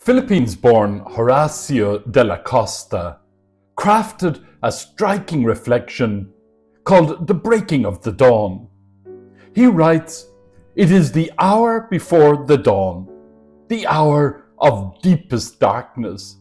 Philippines-born Horacio de la Costa crafted a striking reflection called The Breaking of the Dawn. He writes, "It is the hour before the dawn, the hour of deepest darkness."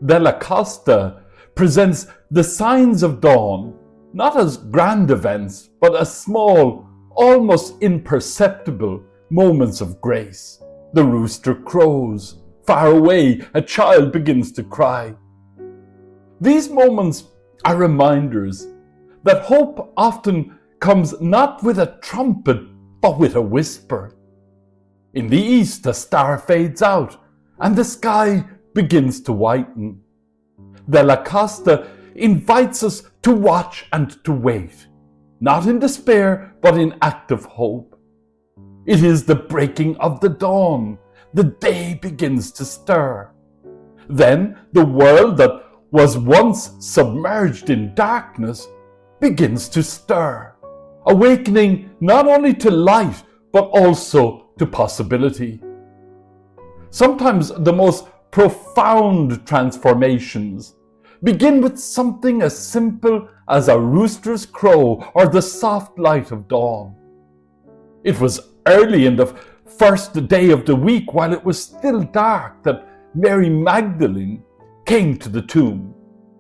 De la Costa presents the signs of dawn not as grand events, but as small, almost imperceptible moments of grace. The rooster crows. Far away, a child begins to cry. These moments are reminders that hope often comes not with a trumpet, but with a whisper. In the east, a star fades out, and the sky begins to whiten. De la Costa invites us to watch and to wait, not in despair, but in active hope. It is the breaking of the dawn. The day begins to stir. Then the world that was once submerged in darkness begins to stir, awakening not only to light, but also to possibility. Sometimes the most profound transformations begin with something as simple as a rooster's crow or the soft light of dawn. It was early in the first day of the week, while it was still dark, that Mary Magdalene came to the tomb.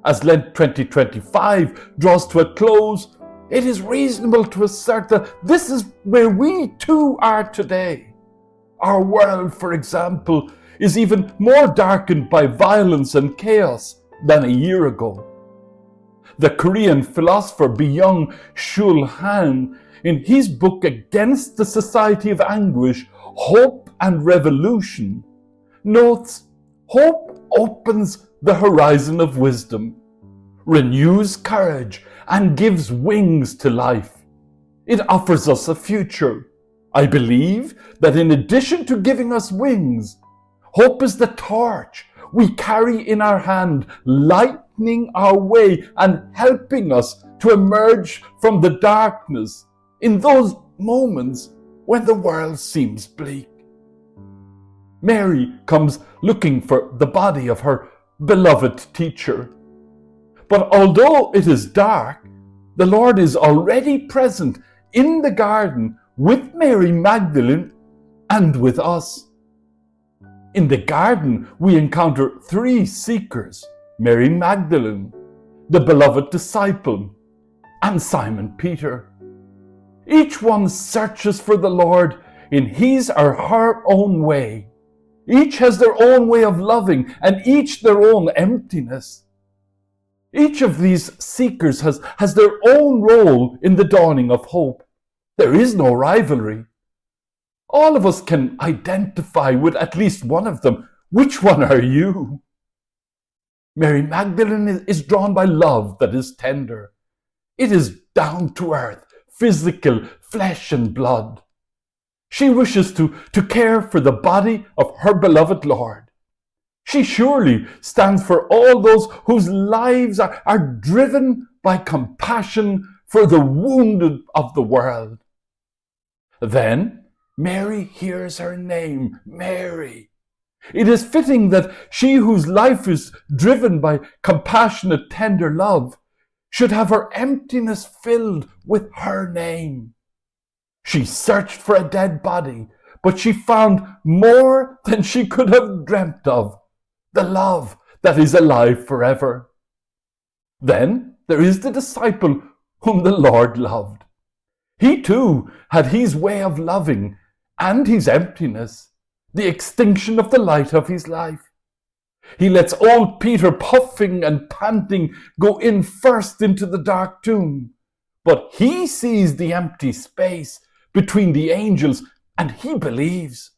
As Lent 2025 draws to a close, it is reasonable to assert that this is where we too are today. Our world, for example, is even more darkened by violence and chaos than a year ago. The Korean philosopher Byung-Chul Han, in his book Against the Society of Anguish, Hope and Revolution, notes, hope opens the horizon of wisdom, renews courage, and gives wings to life. It offers us a future. I believe that in addition to giving us wings, hope is the torch we carry in our hand, lightening our way and helping us to emerge from the darkness in those moments when the world seems bleak. Mary comes looking for the body of her beloved teacher. But although it is dark, the Lord is already present in the garden with Mary Magdalene and with us. In the garden, we encounter three seekers: Mary Magdalene, the beloved disciple, and Simon Peter. Each one searches for the Lord in his or her own way. Each has their own way of loving, and each their own emptiness. Each of these seekers has their own role in the dawning of hope. There is no rivalry. All of us can identify with at least one of them. Which one are you? Mary Magdalene is drawn by love that is tender. It is down to earth, physical, flesh and blood. She wishes to care for the body of her beloved Lord. She surely stands for all those whose lives are driven by compassion for the wounded of the world. Then Mary hears her name, Mary. It is fitting that she whose life is driven by compassionate, tender love should have her emptiness filled with her name. She searched for a dead body, but she found more than she could have dreamt of: the love that is alive forever. Then there is the disciple whom the Lord loved. He too had his way of loving and his emptiness, the extinction of the light of his life. He lets old Peter, puffing and panting, go in first into the dark tomb, but he sees the empty space between the angels, and he believes.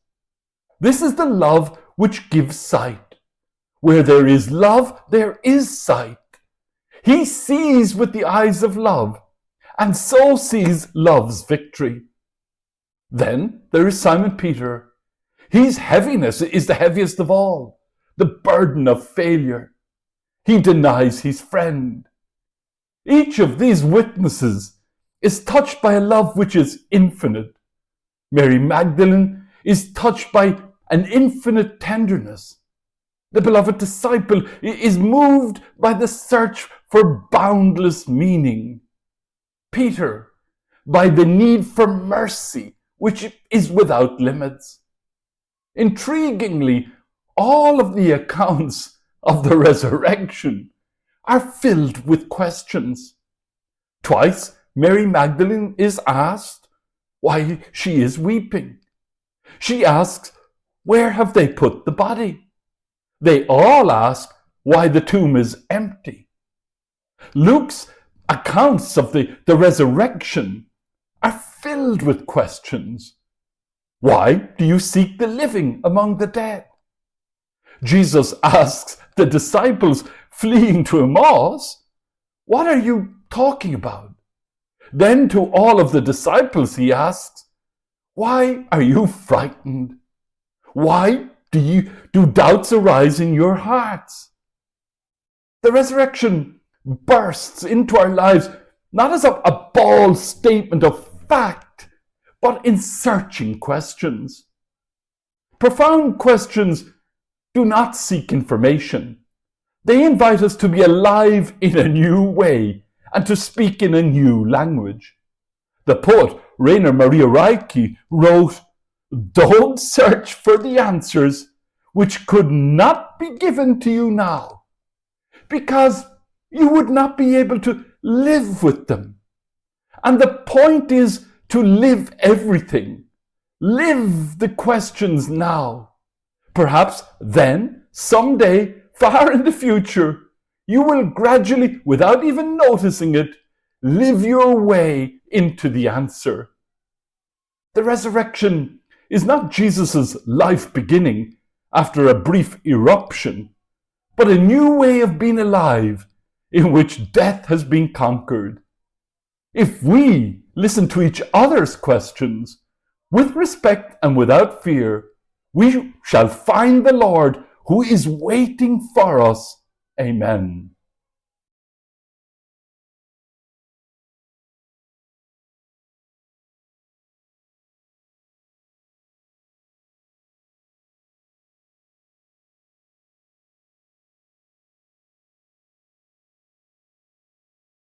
This is the love which gives sight. Where there is love, there is sight. He sees with the eyes of love, and so sees love's victory. Then there is Simon Peter. His heaviness is the heaviest of all, the burden of failure. He denies his friend. Each of these witnesses is touched by a love which is infinite. Mary Magdalene is touched by and infinite tenderness. The beloved disciple is moved by the search for boundless meaning. Peter, by the need for mercy, which is without limits. Intriguingly, all of the accounts of the resurrection are filled with questions. Twice, Mary Magdalene is asked why she is weeping. She asks, where have they put the body? They all ask why the tomb is empty. Luke's accounts of the resurrection are filled with questions. Why do you seek the living among the dead? Jesus asks the disciples fleeing to Emmaus, what are you talking about? Then to all of the disciples he asks, why are you frightened? Why do doubts arise in your hearts? The resurrection bursts into our lives not as a bald statement of fact, but in searching questions. Profound questions do not seek information. They invite us to be alive in a new way and to speak in a new language. The poet Rainer Maria Rilke wrote, "Don't search for the answers which could not be given to you now, because you would not be able to live with them. And the point is to live everything. Live the questions now. Perhaps then, someday, far in the future, you will gradually, without even noticing it, live your way into the answer." The resurrection is not Jesus' life beginning after a brief eruption, but a new way of being alive in which death has been conquered. If we listen to each other's questions with respect and without fear, we shall find the Lord who is waiting for us. Amen.